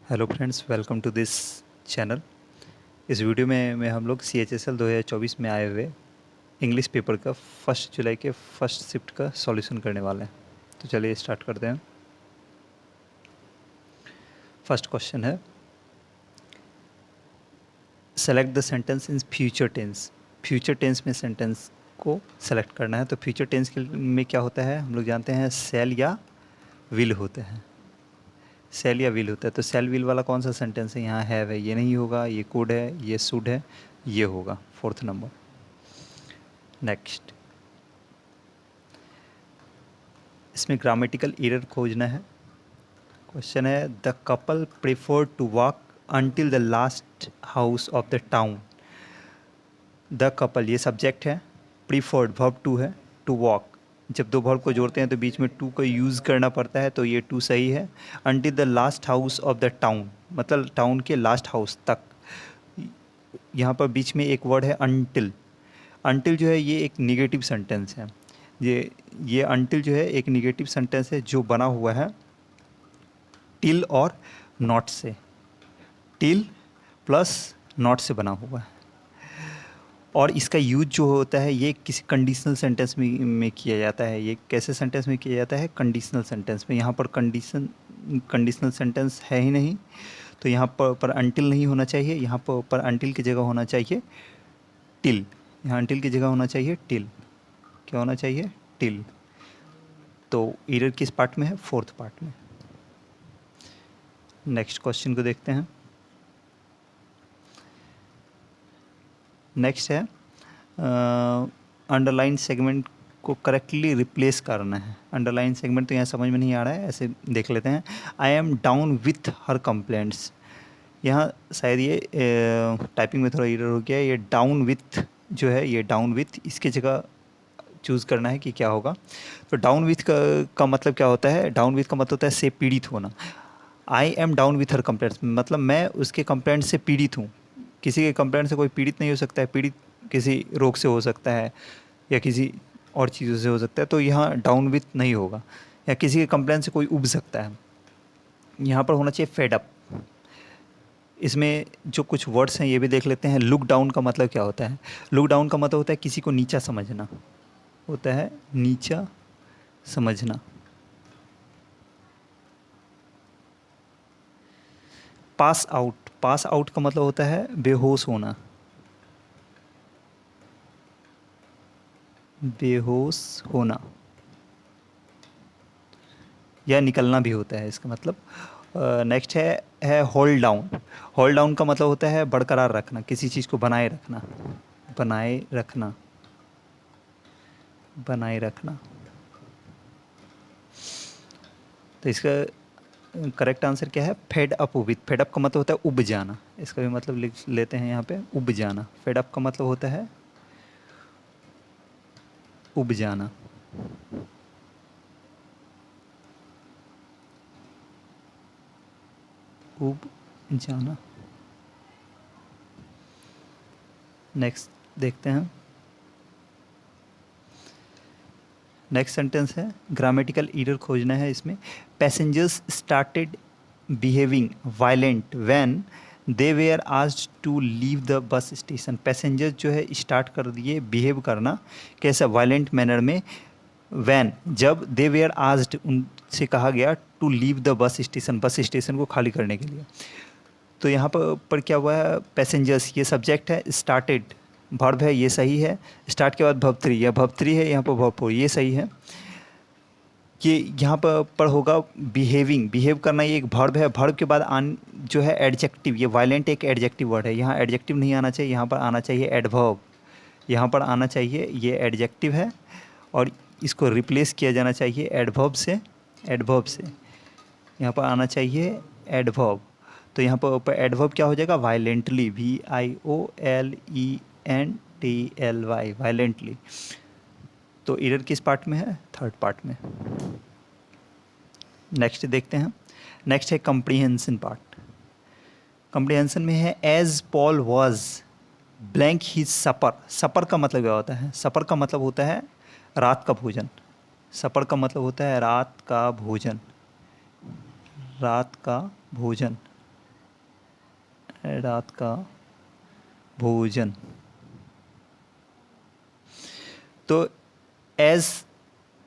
Hello friends, welcome to this channel. इस video में हम लोग CHSL 2024 में आए हुए इंग्लिश पेपर का 1 जुलाई के फर्स्ट शिफ्ट का सॉल्यूशन करने वाले हैं। तो चलिए स्टार्ट करते हैं। फर्स्ट क्वेश्चन है, select the sentence in future tense. Future tense में सेंटेंस को सेलेक्ट करना है। तो फ्यूचर टेंस में क्या होता है, हम लोग जानते हैं सेल या विल होते हैं। सेल या विल होता है। तो सेल विल वाला कौन सा सेंटेंस है, यहाँ हैव है, ये नहीं होगा। ये कुड है, ये शुड है, ये होगा। 4th number. नेक्स्ट, इसमें ग्रामेटिकल एरर खोजना है। क्वेश्चन है, the couple prefer to walk until the last house of the town. The couple ये सब्जेक्ट है, प्रीफर्ड वर्ब टू है, टू वॉक। जब दो वर्ब को जोड़ते हैं तो बीच में टू का यूज़ करना पड़ता है, तो ये टू सही है। Until the last house of the town, मतलब टाउन के लास्ट हाउस तक। यहाँ पर बीच में एक वर्ड है अनटिल। अनटिल जो है ये एक निगेटिव सेंटेंस है। ये अनटिल जो है एक निगेटिव सेंटेंस है जो बना हुआ है टिल और नॉट से। टिल प्लस नॉट से बना हुआ है। और इसका यूज जो होता है ये किसी कंडीशनल सेंटेंस में किया जाता है। ये कैसे सेंटेंस में किया जाता है, कंडीशनल सेंटेंस में। यहाँ पर कंडीशनल सेंटेंस है ही नहीं, तो यहाँ पर अनटिल नहीं होना चाहिए। यहाँ पर अनटिल की जगह होना चाहिए टिल। यहाँ अनटिल की जगह होना चाहिए टिल। क्या होना चाहिए, टिल। तो एरर किस पार्ट में है, 4th पार्ट में। नेक्स्ट क्वेश्चन को देखते हैं। नेक्स्ट है, अंडरलाइन सेगमेंट को करेक्टली रिप्लेस करना है। अंडरलाइन सेगमेंट तो यहाँ समझ में नहीं आ रहा है, ऐसे देख लेते हैं। I am down with her complaints. यहाँ शायद ये टाइपिंग में थोड़ा एरर हो गया है। ये डाउन विथ जो है, ये डाउन विथ, इसकी जगह चूज़ करना है कि क्या होगा। तो डाउन विथ का मतलब क्या होता है, डाउन विथ का मतलब होता है से पीड़ित होना। I am down with her complaints, मतलब मैं उसके कंप्लेंट से पीड़ित हूँ। किसी के कंप्लेंट से कोई पीड़ित नहीं हो सकता है। पीड़ित किसी रोग से हो सकता है या किसी और चीज़ों से हो सकता है, तो यहाँ डाउन विथ नहीं होगा। या किसी के कंप्लेंट से कोई उब सकता है, यहाँ पर होना चाहिए फेड अप। इसमें जो कुछ वर्ड्स हैं ये भी देख लेते हैं। लुक डाउन का मतलब क्या होता है। लुक डाउन का मतलब होता है किसी को नीचा समझना, होता है नीचा समझना। पास आउट, पास आउट का मतलब होता है बेहोश होना। बेहोश होना या निकलना भी होता है इसका मतलब। नेक्स्ट है होल्ड डाउन। होल्ड डाउन का मतलब होता है बरकरार रखना, किसी चीज़ को बनाए रखना। बनाए रखना, बनाए रखना। तो इसका करेक्ट आंसर क्या है, fed up with. Fed up का मतलब होता है उब जाना। इसका भी मतलब लिख लेते हैं यहाँ पे, उब जाना। फेड अप का मतलब होता है उब जाना। उब जाना। नेक्स्ट देखते हैं। नेक्स्ट सेंटेंस है, ग्रामेटिकल एरर खोजना है इसमें। Passengers started behaving violent when they were asked to leave the bus station. Passengers जो है स्टार्ट कर दिए बिहेव करना, कैसा, वायलेंट मैनर में। वैन, जब दे वेयर आस्क्ड, उनसे कहा गया to leave the bus station, bus station को खाली करने के लिए। तो यहाँ पर क्या हुआ है, पैसेंजर्स ये सब्जेक्ट है, स्टार्टेड वर्ब है, ये सही है। स्टार्ट के बाद वर्ब 3, या वर्ब 3 है, यहाँ पर वर्ब 4, ये सही है। ये यहाँ पर होगा बिहेविंग, बिहेव करना, ये एक वर्ब है। वर्ब के बाद आन जो है एडजेक्टिव, ये वायलेंट एक एडजेक्टिव वर्ड है। यहाँ एडजेक्टिव नहीं आना चाहिए, यहाँ पर आना चाहिए एडवर्ब। यहाँ पर आना चाहिए, ये एडजेक्टिव है और इसको रिप्लेस किया जाना चाहिए एडवर्ब से। एडवर्ब से यहाँ पर आना चाहिए एडवर्ब। तो यहाँ पर एडवर्ब क्या हो जाएगा, वायलेंटली, VIOLENTLY, वायलेंटली। तो एरर किस पार्ट में है, 3rd पार्ट में। नेक्स्ट देखते हैं। नेक्स्ट है कंप्रीहेंशन पार्ट। कंप्रीहेंशन में है, as Paul was blank his supper. Supper का मतलब क्या होता है, सपर का मतलब होता है रात का भोजन। सपर का मतलब होता है रात का भोजन। रात का भोजन। रात का भोजन। तो as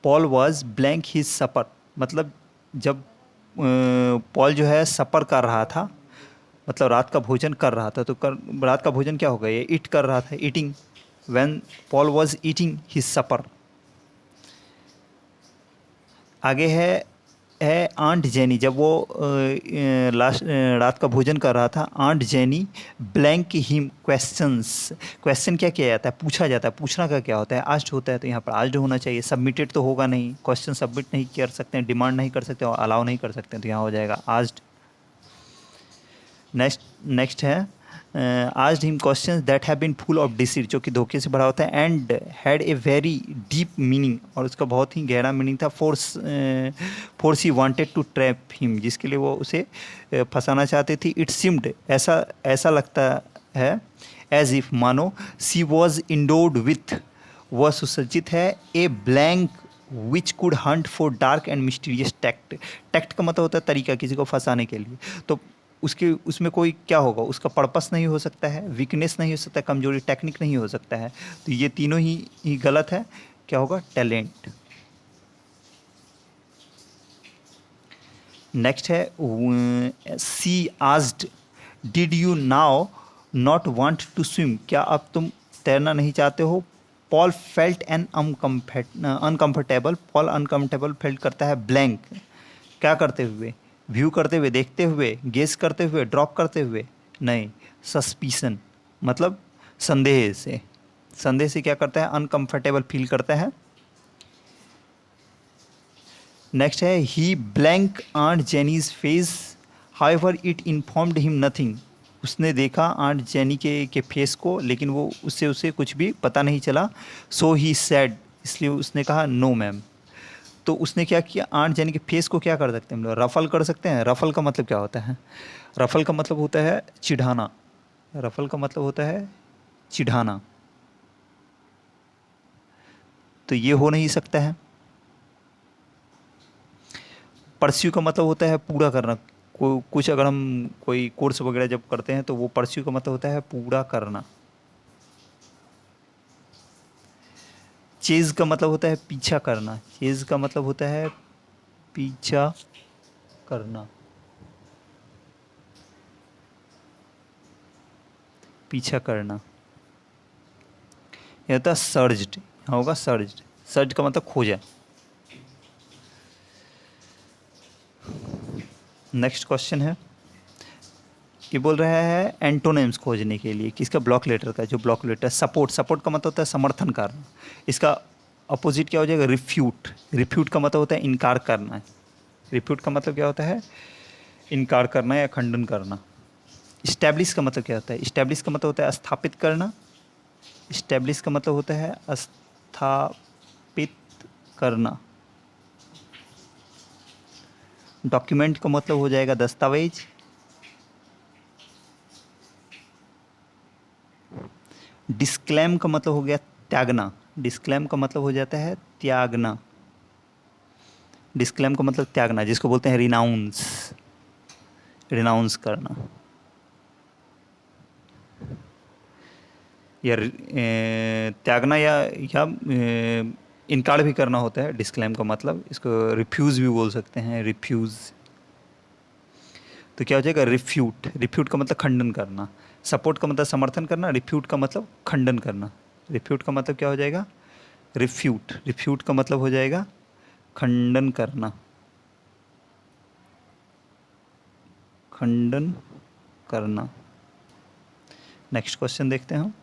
Paul was blank his supper, मतलब जब पॉल जो है सपर कर रहा था, मतलब रात का भोजन कर रहा था, तो रात का भोजन क्या होगा, ये ईट कर रहा था, eating. When Paul was eating his supper. आगे है आंट जेनी, जब वो लास्ट रात का भोजन कर रहा था, aunt Jenny blank him questions. Question क्या किया जाता है, पूछा जाता है। पूछना का क्या होता है, आस्क्ड होता है, तो यहाँ पर आस्क्ड होना चाहिए। सबमिटेड तो होगा नहीं, क्वेश्चन सबमिट नहीं कर सकते हैं, डिमांड नहीं कर सकते और अलाउ नहीं कर सकते हैं, तो यहाँ हो जाएगा आस्क्ड। नेक्स्ट है asked him questions that have been full of deceit, जो कि धोखे से भरा होता है, and had a very deep meaning, और उसका बहुत ही गहरा मीनिंग था। Force he wanted to trap him, जिसके लिए वो उसे फंसाना चाहते थे। इट सिम्ड, ऐसा लगता है, एज इफ, मानो, सी वॉज इंडोर्ड विथ, वह सुसज्जित है, a blank which could hunt for dark and mysterious tact. Tact का मतलब होता है तरीका, किसी को फंसाने के लिए। तो उसमें कोई क्या होगा, उसका पर्पस नहीं हो सकता है, वीकनेस नहीं हो सकता है, कमजोरी, टेक्निक नहीं हो सकता है। तो ये तीनों ही गलत है। क्या होगा, टैलेंट। नेक्स्ट है she asked did you now not want to swim, क्या अब तुम तैरना नहीं चाहते हो। Paul felt an uncomfortable, Paul uncomfortable felt करता है ब्लैंक, क्या करते हुए, व्यू करते हुए, देखते हुए, गेस करते हुए, ड्रॉप करते हुए, नहीं, सस्पिशन, मतलब संदेह से क्या करता है, अनकम्फर्टेबल फील करता है। नेक्स्ट है he blank aunt Jenny's face, however it informed him nothing, उसने देखा आंट जेनी के फेस को, लेकिन वो उसे कुछ भी पता नहीं चला। सो ही सैड, इसलिए उसने कहा नो मैम। तो उसने क्या किया, आंट जेनी के फेस को क्या कर सकते हैं हम लोग, रफल कर सकते हैं। रफल का मतलब क्या होता है, रफल का मतलब होता है चिढ़ाना, रफल का मतलब होता है चिढ़ाना, तो ये हो नहीं सकता है। परस्यू का मतलब होता है पूरा करना, कुछ अगर हम कोई कोर्स वगैरह जब करते हैं तो वो परस्यू का मतलब होता है पूरा करना। चेज का मतलब होता है पीछा करना, चेज का मतलब होता है पीछा करना, पीछा करना। यह होता है सर्ज्ड, यहाँ होगा सर्ज्ड, सर्ज का मतलब खोजा। नेक्स्ट क्वेश्चन है, ये बोल रहा है एंटोनिम्स खोजने के लिए किसका, ब्लॉक लेटर का। जो ब्लॉक लेटर, सपोर्ट, सपोर्ट का मतलब होता है समर्थन करना, इसका अपोजिट क्या हो जाएगा, रिफ्यूट। रिफ्यूट का मतलब होता है इनकार करना, रिफ्यूट का मतलब क्या होता है, इनकार करना या खंडन करना। इस्टेब्लिश का मतलब क्या होता है, इस्टेब्लिश का मतलब होता है स्थापित करना, इस्टेब्लिश का मतलब होता है स्थापित करना। डॉक्यूमेंट का मतलब हो जाएगा दस्तावेज। डिस्क्लेम का मतलब हो गया त्यागना, डिस्क्लेम का मतलब हो जाता है त्यागना, डिस्क्लेम का मतलब त्यागना, जिसको बोलते हैं रिनाउंस, रिनाउंस करना, या त्यागना या इनकार भी करना होता है डिस्क्लेम का मतलब, इसको रिफ्यूज़ भी बोल सकते हैं, रिफ्यूज़। तो क्या हो जाएगा, रिफ्यूट, रिफ्यूट का मतलब खंडन करना, सपोर्ट का मतलब समर्थन करना, रिफ्यूट का मतलब खंडन करना। रिफ्यूट का मतलब क्या हो जाएगा, रिफ्यूट, रिफ्यूट का मतलब हो जाएगा खंडन करना, खंडन करना। नेक्स्ट क्वेश्चन देखते हैं हम।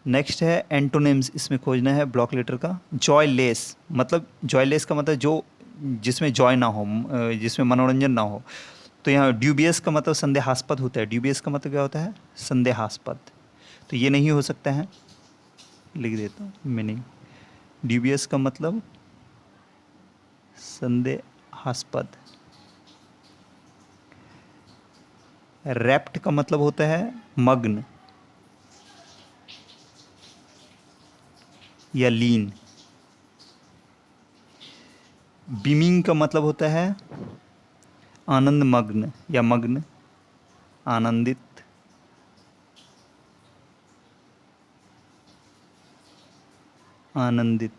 नेक्स्ट है एंटोनिम्स, इसमें खोजना है ब्लॉक लेटर का। जॉयलेस, मतलब जॉयलेस का मतलब जो जिसमें जॉय ना हो, जिसमें मनोरंजन ना हो। तो यहाँ ड्यूबियस का मतलब संदेहास्पद होता है, ड्यूबियस का मतलब क्या होता है, संदेहास्पद, तो ये नहीं हो सकता है, लिख देता हूँ मीनिंग। ड्यूबियस का मतलब संदेहास्पद। रैप्ट का मतलब होता है मग्न या लीन। बीमिंग का मतलब होता है आनंद मग्न या मग्न। आनंदित, आनंदित।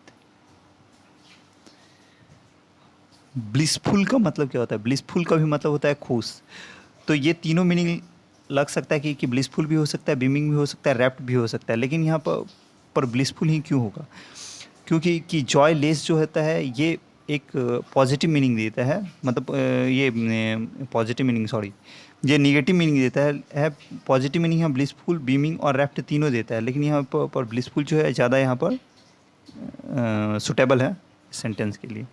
ब्लिसफुल का मतलब क्या होता है? ब्लिसफुल का भी मतलब होता है खुश। तो ये तीनों मीनिंग लग सकता है कि ब्लिसफुल भी हो सकता है, बीमिंग भी हो सकता है, रैप्ट भी हो सकता है, लेकिन यहाँ पर ब्लिसफुल ही क्यों होगा? क्योंकि कि जॉय लेस जो होता है ये एक पॉजिटिव मीनिंग देता है, मतलब ये पॉजिटिव मीनिंग, सॉरी, ये निगेटिव मीनिंग देता है। पॉजिटिव मीनिंग यहाँ ब्लिसफुल, बीमिंग और रैप्ट तीनों देता है, लेकिन यहाँ पर ब्लिसफुल जो है ज़्यादा यहाँ पर सुटेबल है सेंटेंस के लिए।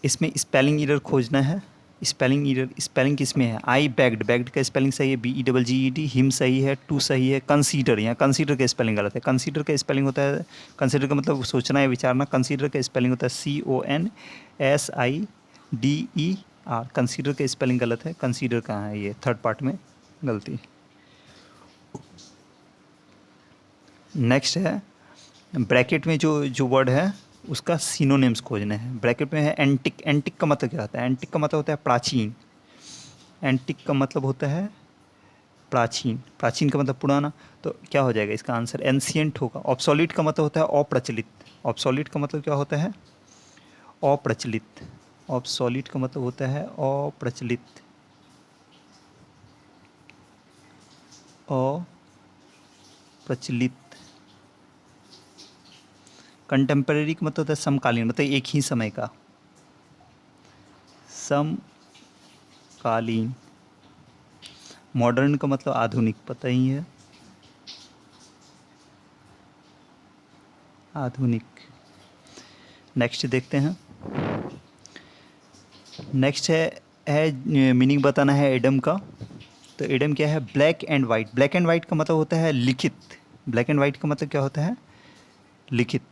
इसमें स्पेलिंग एरर खोजना है। स्पेलिंग एरर, स्पेलिंग किस में है? आई बैग्ड, बैग्ड का स्पेलिंग सही है BEGGED, हिम सही है, टू सही है, कंसीडर, यहाँ कंसीडर का स्पेलिंग गलत है। कंसीडर का स्पेलिंग होता है, कंसीडर का मतलब सोचना या विचारना, कंसीडर का स्पेलिंग होता है CONSIDER। कंसीडर का स्पेलिंग गलत है, कंसीडर कहाँ है? ये थर्ड पार्ट में गलती। नेक्स्ट है ब्रैकेट में जो वर्ड है उसका सिनोनिम्स खोजने हैं। ब्रैकेट में है एंटिक। एंटिक का मतलब क्या होता है? एंटिक का मतलब होता है प्राचीन। एंटिक का मतलब होता है प्राचीन। प्राचीन का मतलब पुराना। तो क्या हो जाएगा इसका आंसर? एंशियंट होगा। ऑब्सोलीट का मतलब होता है अप्रचलित। ऑब्सोलीट का मतलब क्या होता है? अप्रचलित। ऑब्सोलीट का मतलब होता है अप्रचलित, अप्रचलित। कंटेम्परेरी का मतलब होता है समकालीन, मतलब एक ही समय का, समकालीन। मॉडर्न का मतलब आधुनिक, पता ही है, आधुनिक। नेक्स्ट देखते हैं। नेक्स्ट है मीनिंग बताना है एडम का। तो एडम क्या है? Black and white. Black and white का मतलब होता है लिखित। ब्लैक एंड वाइट का मतलब क्या होता है? लिखित।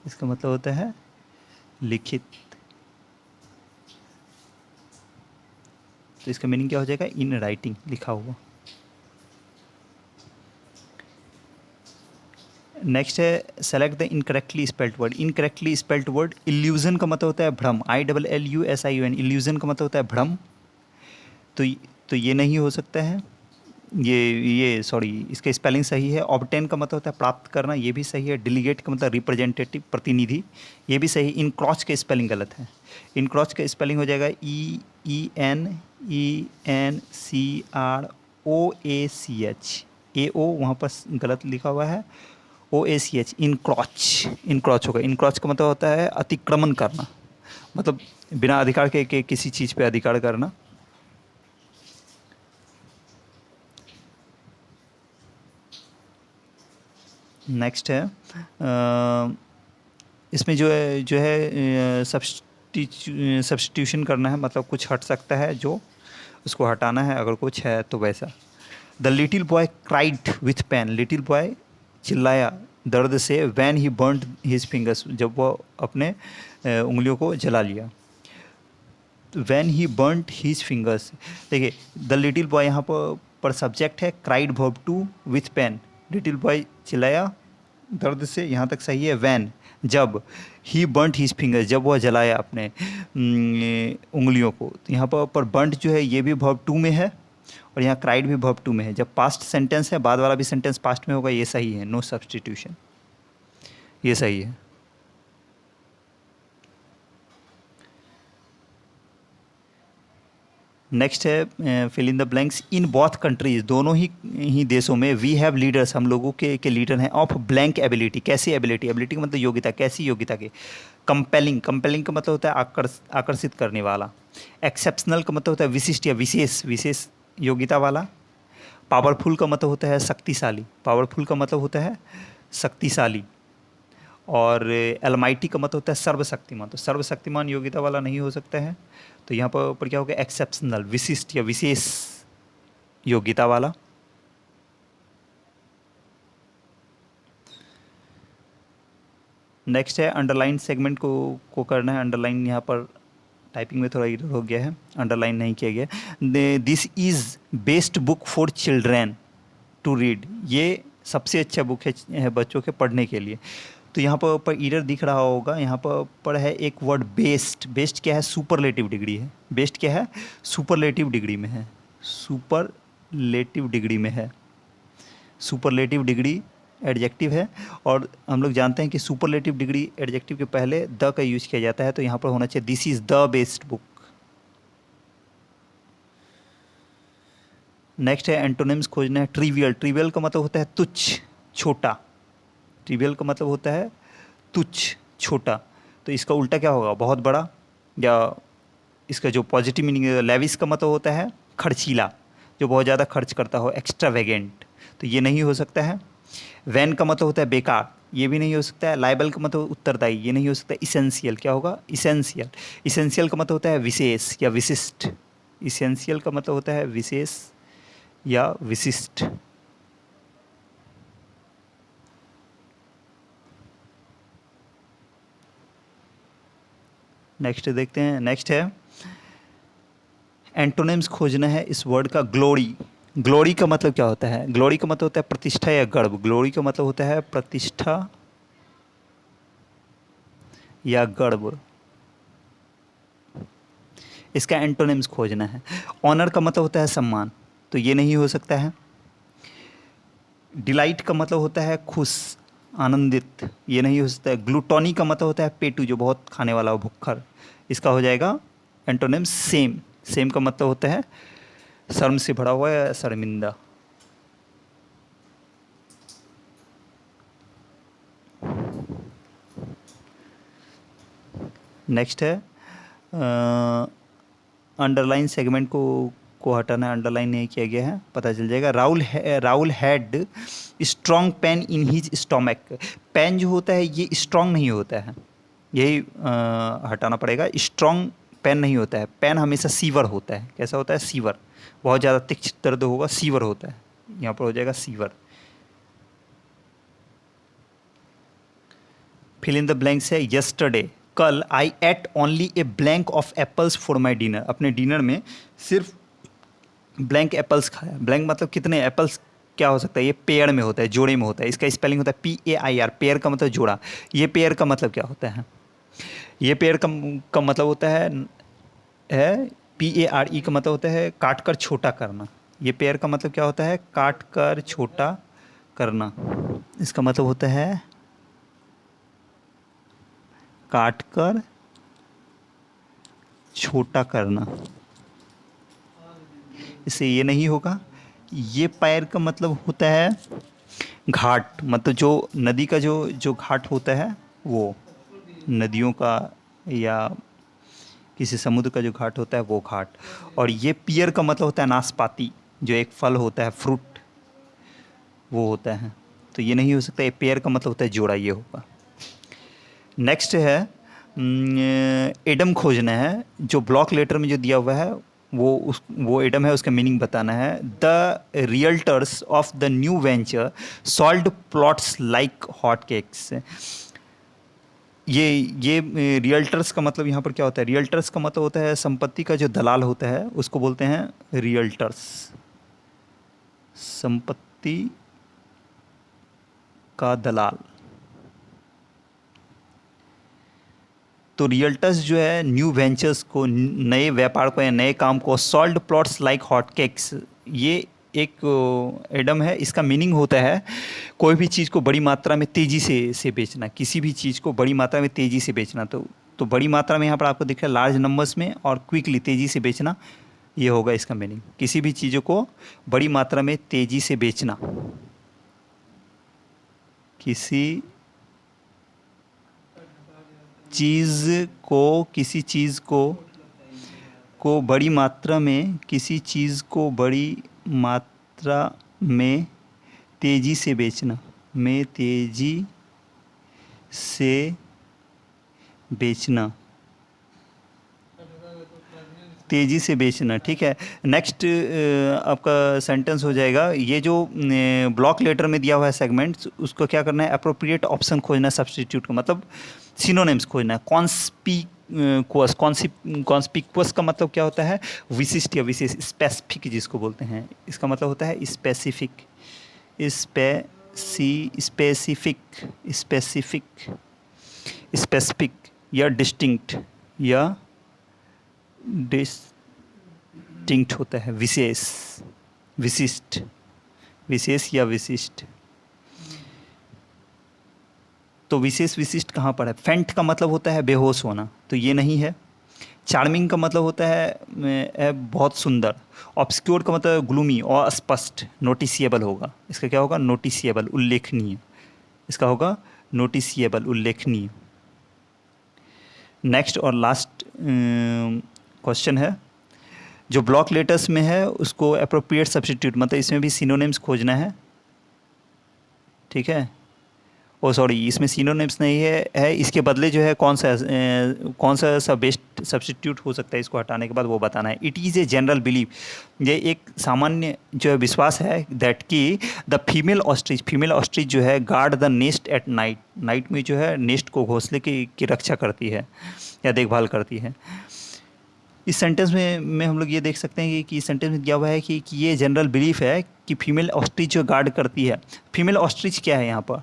इसका मतलब होता है लिखित। तो इसका मीनिंग क्या हो जाएगा? इन राइटिंग, लिखा हुआ। नेक्स्ट है select the incorrectly spelled word. Incorrectly spelled word, illusion का मतलब होता है भ्रम। ILLUSION, इल्यूजन का मतलब होता है भ्रम। तो तो ये नहीं हो सकता है। ये सॉरी, इसका स्पेलिंग सही है। ऑब्टेन का मतलब होता है प्राप्त करना, ये भी सही है। डिलीगेट का मतलब रिप्रेजेंटेटिव, प्रतिनिधि, ये भी सही। इनक्रॉच का स्पेलिंग गलत है। इनक्रॉच का स्पेलिंग हो जाएगा EENENCROACH। AO वहाँ पर गलत लिखा हुआ है, OACH। इनक्रॉच, इनक्रॉच होगा। इनक्रॉच का मतलब होता है अतिक्रमण करना, मतलब बिना अधिकार के किसी चीज़ पे अधिकार करना। नेक्स्ट है इसमें जो है सब्स्टिट्यूशन करना है, मतलब कुछ हट सकता है जो उसको हटाना है, अगर कुछ है तो वैसा। The little boy cried with pain. Little boy चिल्लाया दर्द से when he burned his fingers, जब वो अपने उंगलियों को जला लिया। When he burned his fingers, देखिए द लिटिल बॉय यहाँ पर सब्जेक्ट है, cried verb two with pain. Little boy चिल्लाया दर्द से, यहाँ तक सही है। वैन जब, ही बर्नड हिज फिंगर्स जब वह जलाया अपने उंगलियों को। तो यहाँ पर बर्नड जो है ये भी वर्ब टू में है, और यहाँ क्राइड भी वर्ब टू में है। जब पास्ट सेंटेंस है, बाद वाला भी सेंटेंस पास्ट में होगा, ये सही है। नो सब्स्टिट्यूशन, ये सही है। नेक्स्ट है fill in the blanks. In both countries, दोनों ही देशों में, वी हैव लीडर्स, हम लोगों के लीडर हैं, ऑफ ब्लैंक एबिलिटी। कैसी एबिलिटी? एबिलिटी का मतलब योग्यता, कैसी योग्यता के? कंपेलिंग, कंपेलिंग का मतलब होता है आकर्षित करने वाला। एक्सेप्शनल का मतलब होता है विशिष्ट या विशेष, विशेष योग्यता वाला। पावरफुल का मतलब होता है शक्तिशाली। पावरफुल का मतलब होता है शक्तिशाली। और एलमाइटी का मतलब होता है सर्वशक्तिमान। तो सर्वशक्तिमान योग्यता वाला नहीं हो सकता है। तो यहाँ पर क्या होगा? एक्सेप्शनल, विशिष्ट या विशेष योग्यता वाला। नेक्स्ट है अंडरलाइन सेगमेंट को करना है। अंडरलाइन यहाँ पर टाइपिंग में थोड़ा इधर हो गया है, अंडरलाइन नहीं किया गया। This is best book for children to read. ये सबसे अच्छा बुक है बच्चों के पढ़ने के लिए। तो यहाँ पर ऊपर ईरर दिख रहा होगा, यहाँ पर है एक वर्ड बेस्ट। बेस्ट क्या है? सुपरलेटिव डिग्री है। बेस्ट क्या है? सुपरलेटिव डिग्री में है। सुपरलेटिव डिग्री में है। सुपरलेटिव डिग्री एडजेक्टिव है, और हम लोग जानते हैं कि सुपरलेटिव डिग्री एडजेक्टिव के पहले द का यूज किया जाता है, तो यहाँ पर होना चाहिए this is the best book. Next है एंटोनिम्स खोजना है। ट्रिवियल। ट्रिवियल का मतलब होता है तुच्छ, छोटा। ट्रिवियल का मतलब होता है तुच्छ, छोटा। तो इसका उल्टा क्या होगा? बहुत बड़ा, या इसका जो पॉजिटिव मीनिंग है, लेविस का मतलब होता है खर्चीला, जो बहुत ज़्यादा खर्च करता हो, एक्स्ट्रावेगेंट, तो ये नहीं हो सकता है। वैन का मतलब होता है बेकार, ये भी नहीं हो सकता है। लाइबल का मतलब उत्तरदायी, ये नहीं हो सकता। इसेंशियल क्या होगा? इसेंशियल। इसेंशियल का मतलब होता है विशेष या विशिष्ट। इसेंशियल का मतलब होता है विशेष या विशिष्ट। नेक्स्ट देखते हैं। नेक्स्ट है एंटोनिम्स खोजना है इस वर्ड का। ग्लोरी। ग्लोरी का मतलब क्या होता है? ग्लोरी का मतलब होता है प्रतिष्ठा या गर्व। ग्लोरी का मतलब होता है प्रतिष्ठा या गर्व। इसका एंटोनिम्स खोजना है। ऑनर का मतलब होता है सम्मान, तो ये नहीं हो सकता है। डिलाइट का मतलब होता है खुश, आनंदित, ये नहीं हो सकता है। ग्लूटोनी का मतलब होता है पेटू, जो बहुत खाने वाला हो, भुक्खर। इसका हो जाएगा एंटोनिम्स सेम। सेम का मतलब होता है शर्म से भरा हुआ या शर्मिंदा। नेक्स्ट है अंडरलाइन सेगमेंट को हटाना है, अंडरलाइन नहीं किया गया है, पता चल जाएगा। Rahul had strong pain in his stomach. Pain जो होता है ये स्ट्रॉन्ग नहीं होता है, यही हटाना पड़ेगा। स्ट्रॉन्ग पेन नहीं होता है, पेन हमेशा सीवर होता है। कैसा होता है? सीवर, बहुत ज़्यादा तीक्ष्ण दर्द होगा, सीवर होता है। यहाँ पर हो जाएगा सीवर। फिल इन द ब्लैंक्स है यस्टरडे, कल। I ate only a blank of apples for my dinner. अपने डिनर में सिर्फ ब्लैंक एप्पल्स खाया। ब्लैंक मतलब कितने एप्पल्स, क्या हो सकता है? ये पेयर में होता है, जोड़े में होता है। इसका स्पेलिंग होता है PAIR। पेयर का मतलब जोड़ा। ये पेयर का मतलब क्या होता है? ये पेयर का मतलब होता है PARE का मतलब होता है काट कर छोटा करना। ये पेयर का मतलब क्या होता है? काट कर छोटा करना। इसका मतलब होता है काट कर छोटा करना। इससे ये नहीं होगा। ये पैर का मतलब होता है घाट, मतलब जो नदी का जो घाट होता है, वो नदियों का या किसी समुद्र का जो घाट होता है वो घाट। और ये पियर का मतलब होता है नाशपाती, जो एक फल होता है, फ्रूट, वो होता है। तो ये नहीं हो सकता। ये पेयर का मतलब होता है जोड़ा, ये होगा। नेक्स्ट है एडम खोजना है। जो ब्लॉक लेटर में जो दिया हुआ है वो एडम है, उसका मीनिंग बताना है। The realtors of the new venture sold plots like hot cakes. ये रियल्टर्स का मतलब यहाँ पर क्या होता है? रियल्टर्स का मतलब होता है संपत्ति का जो दलाल होता है, उसको बोलते हैं रियल्टर्स। संपत्ति का दलाल। तो रियल्टर्स जो है न्यू वेंचर्स को, नए व्यापार को या नए काम को, sold plots like hot cakes, ये एक एडम है। इसका मीनिंग होता है कोई भी चीज़ को बड़ी मात्रा में तेज़ी से बेचना। किसी भी चीज़ को बड़ी मात्रा में तेज़ी से बेचना। तो बड़ी मात्रा में यहाँ पर आपको दिख रहा है लार्ज नंबर्स में, और क्विकली, तेज़ी से बेचना, ये होगा इसका मीनिंग। किसी भी चीज़ों को बड़ी मात्रा में तेज़ी से बेचना। किसी चीज़ को बड़ी मात्रा में, किसी चीज़ को बड़ी मात्रा में तेज़ी से बेचना, में तेज़ी से बेचना, तेज़ी से बेचना। ठीक है। नेक्स्ट आपका सेंटेंस हो जाएगा, ये जो ब्लॉक लेटर में दिया हुआ है सेगमेंट्स, उसको क्या करना है? अप्रोप्रिएट ऑप्शन खोजना, सब्स्टिट्यूट का मतलब सिनोनिम्स खोजना है। कॉन्स्पिक्वस का मतलब क्या होता है? विशिष्ट या विशेष, स्पेसिफिक जिसको बोलते हैं। इसका मतलब होता है स्पेसिफिक, सी स्पेसिफिक या डिस्टिंक्ट होता है, विशिष्ट या विशिष्ट। तो विशिष्ट कहाँ पर है? फेंट का मतलब होता है बेहोश होना, तो ये नहीं है। चार्मिंग का मतलब होता है बहुत सुंदर। ऑब्सक्योर का मतलब ग्लूमी और अस्पष्ट, नोटिसिएबल होगा। इसका क्या होगा? नोटिसिएबल, उल्लेखनीय। इसका होगा नोटिसिएबल, उल्लेखनीय। नेक्स्ट और लास्ट क्वेश्चन है, जो ब्लॉक लेटर्स में है उसको अप्रोप्रिएट सब्स्टिट्यूट, मतलब इसमें भी सिनोनिम्स खोजना है, ठीक है। ओ सॉरी, इसमें सिनोनिम्स नहीं है, इसके बदले जो है कौन सा बेस्ट सब्स्टिट्यूट हो सकता है इसको हटाने के बाद, वो बताना है। It is a general believe, ये एक सामान्य जो है विश्वास है, दैट कि द फीमेल ऑस्ट्रिच जो है guard the nest at night में जो है नेस्ट को, घोंसले की रक्षा करती है या देखभाल करती है। इस सेंटेंस में हम लोग ये देख सकते हैं कि इस सेंटेंस में दिया हुआ है कि ये जनरल बिलीफ है कि फीमेल ऑस्ट्रिच जो गार्ड करती है। फीमेल ऑस्ट्रिच क्या है यहाँ पर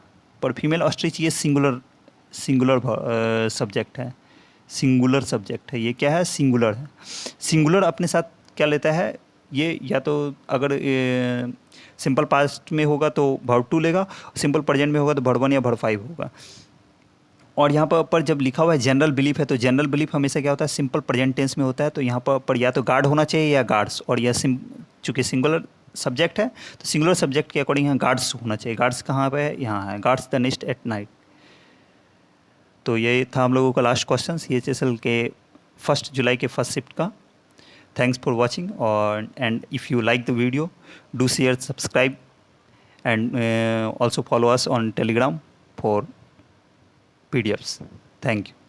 फीमेल ऑस्ट्रिच ये सिंगुलर सब्जेक्ट है, ये क्या है? सिंगुलर है। सिंगुलर अपने साथ क्या लेता है ये? या तो अगर सिंपल पास्ट में होगा तो वर्ब टू लेगा, सिंपल प्रेजेंट में होगा तो वर्ब वन या वर्ब फाइव होगा। और यहाँ पर जब लिखा हुआ है जनरल बिलीफ है, तो जनरल बिलीफ हमेशा क्या होता है? सिंपल प्रेजेंट टेंस में होता है। तो यहाँ पर या तो गार्ड होना चाहिए या गार्ड्स, और यह चूँकि सिंगुलर सब्जेक्ट है तो सिंगुलर सब्जेक्ट के अकॉर्डिंग यहाँ गार्ड्स होना चाहिए। गार्ड्स कहाँ पे है? यहाँ है, guards the nest at night. तो ये था हम लोगों का लास्ट क्वेश्चन CHSL के 1 जुलाई के फर्स्ट शिफ्ट का। थैंक्स फॉर वॉचिंग, और and if you like the video do share, subscribe, and also follow us on Telegram for PDFs. Thank you.